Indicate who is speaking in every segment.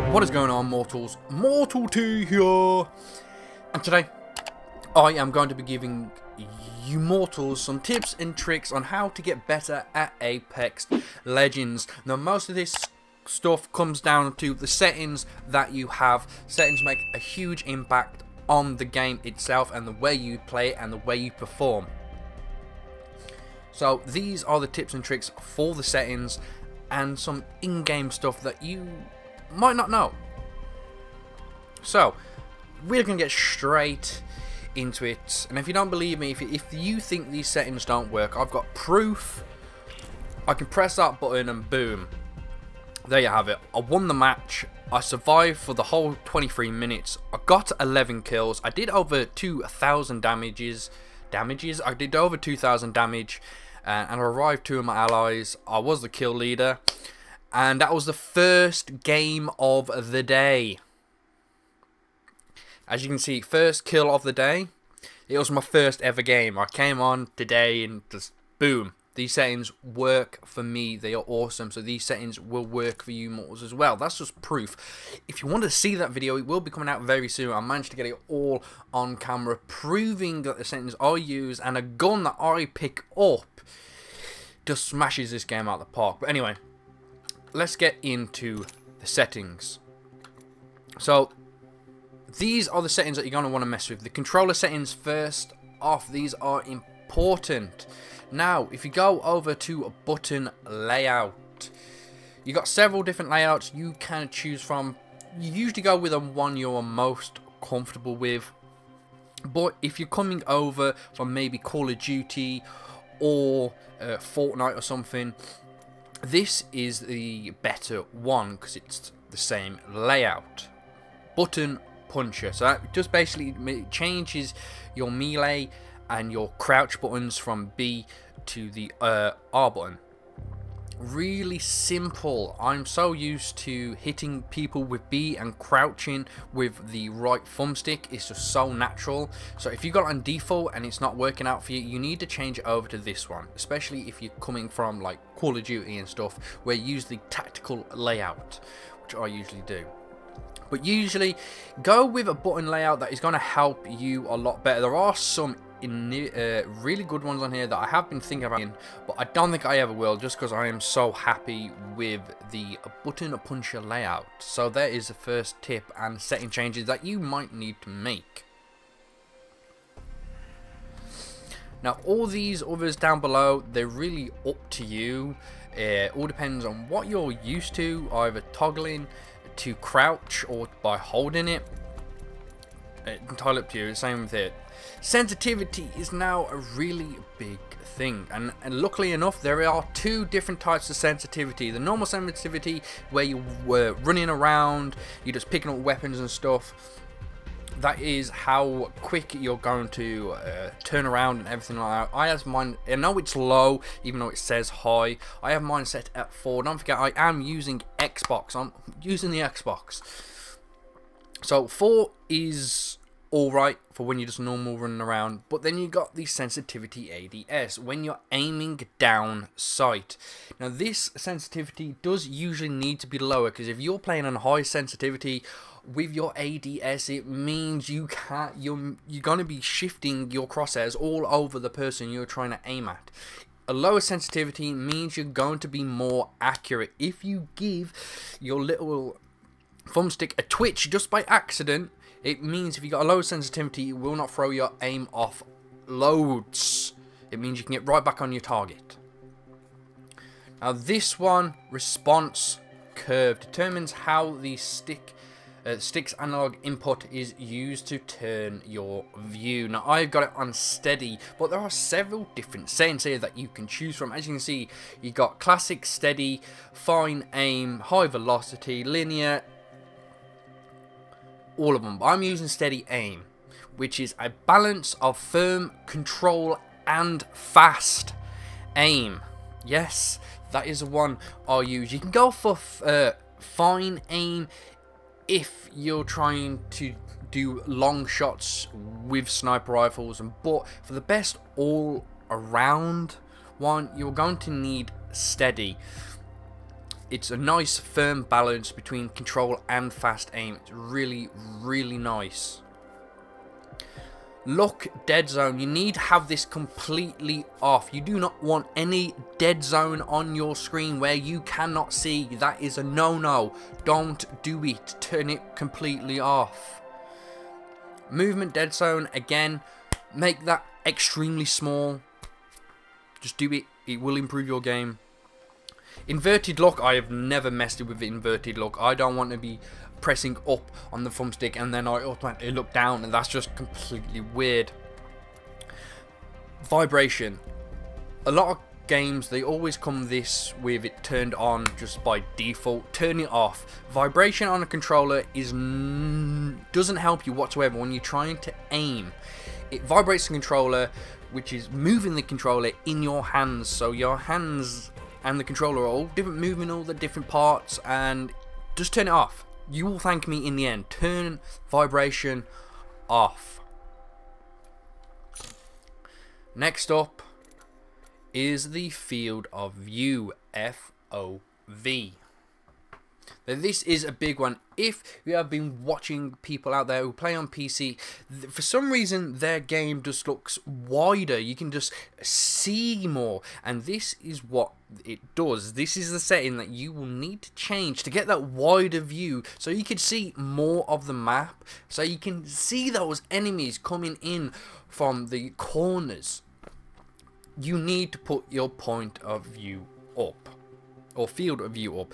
Speaker 1: What is going on, mortals? Mortal T here, and today I am going to be giving you mortals some tips and tricks on how to get better at Apex Legends. Now, most of this stuff comes down to the settings that you have. Settings make a huge impact on the game itself and the way you play and the way you perform. So these are the tips and tricks for the settings and some in-game stuff that you might not know. So we're gonna get straight into it, and if you don't believe me, if you think these settings don't work, I've got proof. I can press that button and boom, there you have it. I won the match. I survived for the whole 23 minutes. I got 11 kills. I did over 2,000 damages. I did over 2,000 damage, and I revived 2 of my allies. I was the kill leader. And that was the first game of the day. As you can see, first kill of the day. It was my first ever game. I came on today and just boom. These settings work for me. They are awesome. So these settings will work for you mortals as well. That's just proof. If you want to see that video, it will be coming out very soon. I managed to get it all on camera, proving that the settings I use and a gun that I pick up just smashes this game out of the park. But anyway, let's get into the settings. So these are the settings that you're going to want to mess with. The controller settings first off. These are important. Now, if you go over to a button layout, you got several different layouts you can choose from. You usually go with the one you're most comfortable with. But if you're coming over from maybe Call of Duty or Fortnite or something, this is the better one because it's the same layout. Button puncher. So that just basically changes your melee and your crouch buttons from B to the R button. Really simple. I'm so used to hitting people with B and crouching with the right thumbstick. It's just so natural. So if you got it on default and it's not working out for you, you need to change it over to this one, especially if you're coming from like Call of Duty and stuff where you use the tactical layout, which I usually do. But usually go with a button layout that is going to help you a lot better. There are some really good ones on here that I have been thinking about, but I don't think I ever will, just because I am so happy with the button puncher layout. So there is the first tip and setting changes that you might need to make. Now all these others down below, they're really up to you. It all depends on what you're used to, either toggling to crouch or by holding it. It's entirely up to you. Same with it. Sensitivity is now a really big thing, and luckily enough there are 2 different types of sensitivity. The normal sensitivity, where you were running around, you're just picking up weapons and stuff. That is how quick you're going to turn around and everything like that. I have mine, I know it's low even though it says high. I have mine set at 4. Don't forget, I am using Xbox. I'm using the Xbox. So 4 is alright for when you're just normal running around, but then you got the sensitivity ADS when you're aiming down sight. Now this sensitivity does usually need to be lower, because if you're playing on high sensitivity with your ADS, it means you're going to be shifting your crosshairs all over the person you're trying to aim at. A lower sensitivity means you're going to be more accurate. If you give your little thumbstick a twitch just by accident, it means if you got a low sensitivity, it will not throw your aim off loads. It means you can get right back on your target. Now this one, response curve, determines how the stick's analog input is used to turn your view. Now I've got it on steady, but there are several different settings here that you can choose from. As you can see, you got classic, steady, fine aim, high velocity, linear, all of them. But I'm using steady aim, which is a balance of firm control and fast aim. Yes, that is the one I use. You can go for fine aim if you're trying to do long shots with sniper rifles, but for the best all around one, you're going to need steady. It's a nice firm balance between control and fast aim. It's really, really nice. Look, dead zone. You need to have this completely off. You do not want any dead zone on your screen where you cannot see. That is a no-no. Don't do it. Turn it completely off. Movement dead zone, again, make that extremely small. Just do it. It will improve your game. Inverted look, I have never messed with inverted look. I don't want to be pressing up on the thumbstick and then I automatically look down, and that's just completely weird. Vibration. A lot of games, they always come this with it turned on just by default. Turn it off. Vibration on a controller doesn't help you whatsoever when you're trying to aim. It vibrates the controller, which is moving the controller in your hands. So your hands and the controller are all different, moving all the different parts, and just turn it off. You will thank me in the end. Turn vibration off. Next up is the field of view, FOV. Now this is a big one. If you have been watching people out there who play on PC, for some reason their game just looks wider. You can just see more, and this is what it does. This is the setting that you will need to change to get that wider view, so you can see more of the map, so you can see those enemies coming in from the corners. You need to put your point of view up, or field of view up.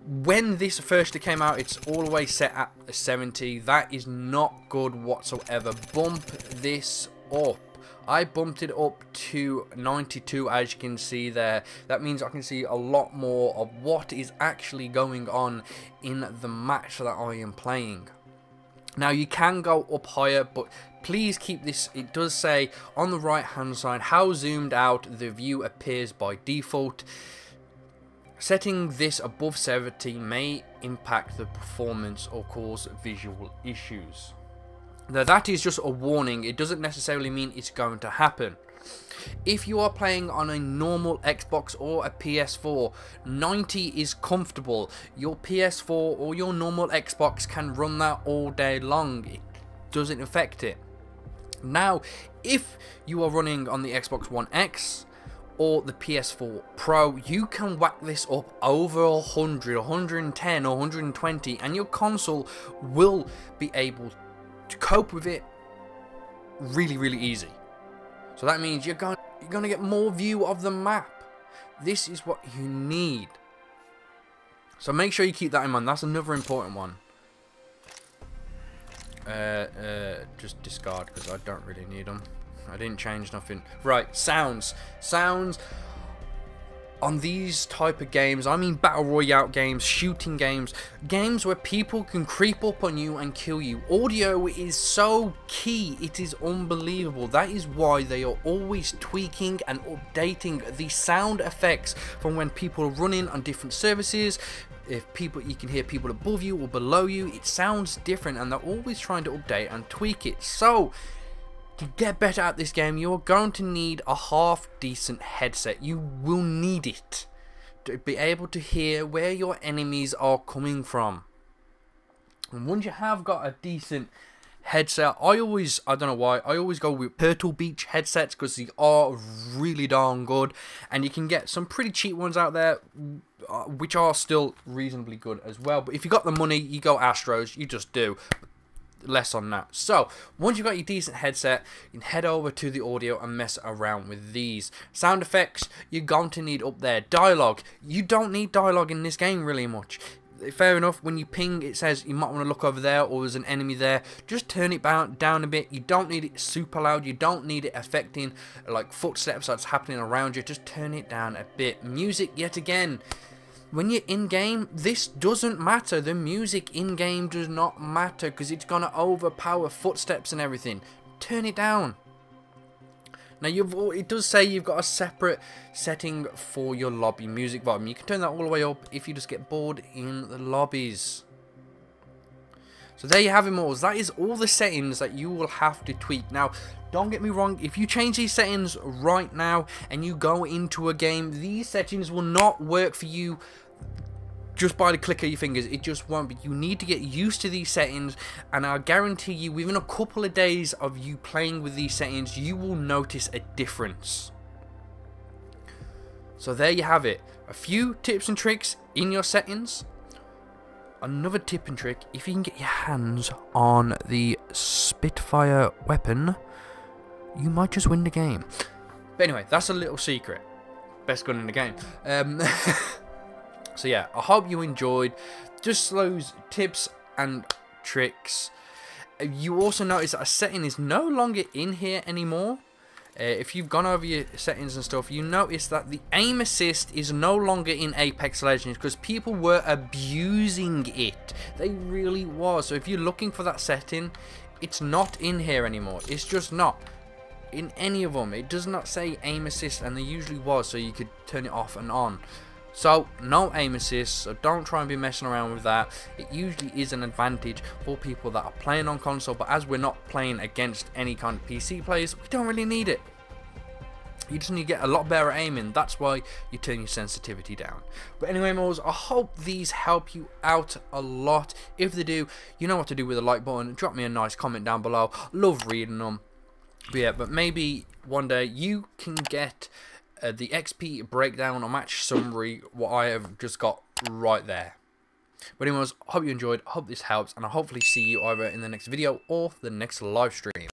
Speaker 1: When this first came out, it's always set at 70. That is not good whatsoever. Bump this up. I bumped it up to 92, as you can see there. That means I can see a lot more of what is actually going on in the match that I am playing. Now you can go up higher, but please keep this. It does say on the right hand side how zoomed out the view appears by default. Setting this above 70 may impact the performance or cause visual issues. Now that is just a warning. It doesn't necessarily mean it's going to happen. If you are playing on a normal Xbox or a PS4, 90 is comfortable. Your PS4 or your normal Xbox can run that all day long. It doesn't affect it. Now, if you are running on the Xbox One X or the PS4 Pro, you can whack this up over 100, 110 or 120, and your console will be able to cope with it really, really easy. So that means you're going to get more view of the map. This is what you need. So make sure you keep that in mind. That's another important one. Just discard, because I don't really need them. I didn't change nothing. Right, sounds. Sounds on these type of games, I mean battle royale games, shooting games, games where people can creep up on you and kill you. Audio is so key, it is unbelievable. That is why they are always tweaking and updating the sound effects from when people are running on different services. If people, you can hear people above you or below you, it sounds different, and they're always trying to update and tweak it. So to get better at this game, you're going to need a half decent headset. You will need it to be able to hear where your enemies are coming from. And once you have got a decent headset, I don't know why, I always go with Turtle Beach headsets, because they are really darn good, and you can get some pretty cheap ones out there which are still reasonably good as well. But if you got the money, you go Astros, you just do. Less on that. So once you've got your decent headset, you can head over to the audio and mess around with these sound effects. You're going to need up there dialogue. You don't need dialogue in this game really much. Fair enough, when you ping, it says you might want to look over there, or there's an enemy there. Just turn it down a bit. You don't need it super loud. You don't need it affecting like footsteps that's happening around you. Just turn it down a bit. Music, yet again, when you're in game, this doesn't matter. The music in game does not matter, because it's gonna overpower footsteps and everything. Turn it down. Now it does say you've got a separate setting for your lobby music volume. You can turn that all the way up if you just get bored in the lobbies. So there you have it, Mortals. That is all the settings that you will have to tweak. Now, don't get me wrong, if you change these settings right now and you go into a game, these settings will not work for you just by the click of your fingers. It just won't be. You need to get used to these settings, and I guarantee you within a couple of days of you playing with these settings, you will notice a difference. So there you have it, a few tips and tricks in your settings. Another tip and trick, if you can get your hands on the Spitfire weapon, you might just win the game. But anyway, that's a little secret. Best gun in the game. So yeah, I hope you enjoyed just those tips and tricks. You also notice that a setting is no longer in here anymore. If you've gone over your settings and stuff, you notice that the aim assist is no longer in Apex Legends because people were abusing it. They really was. So if you're looking for that setting, it's not in here anymore. It's just not in any of them. It does not say aim assist, and there usually was, so you could turn it off and on. So no aim assist, so don't try and be messing around with that. It usually is an advantage for people that are playing on console, but as we're not playing against any kind of PC players, we don't really need it. You just need to get a lot better aiming. That's why you turn your sensitivity down. But anyway, Moles, I hope these help you out a lot. If they do, you know what to do with the like button. Drop me a nice comment down below. Love reading them. But yeah, but maybe one day you can get the XP breakdown or match summary, what I have just got right there. But anyways, I hope you enjoyed, I hope this helps, and I'll hopefully see you either in the next video or the next live stream.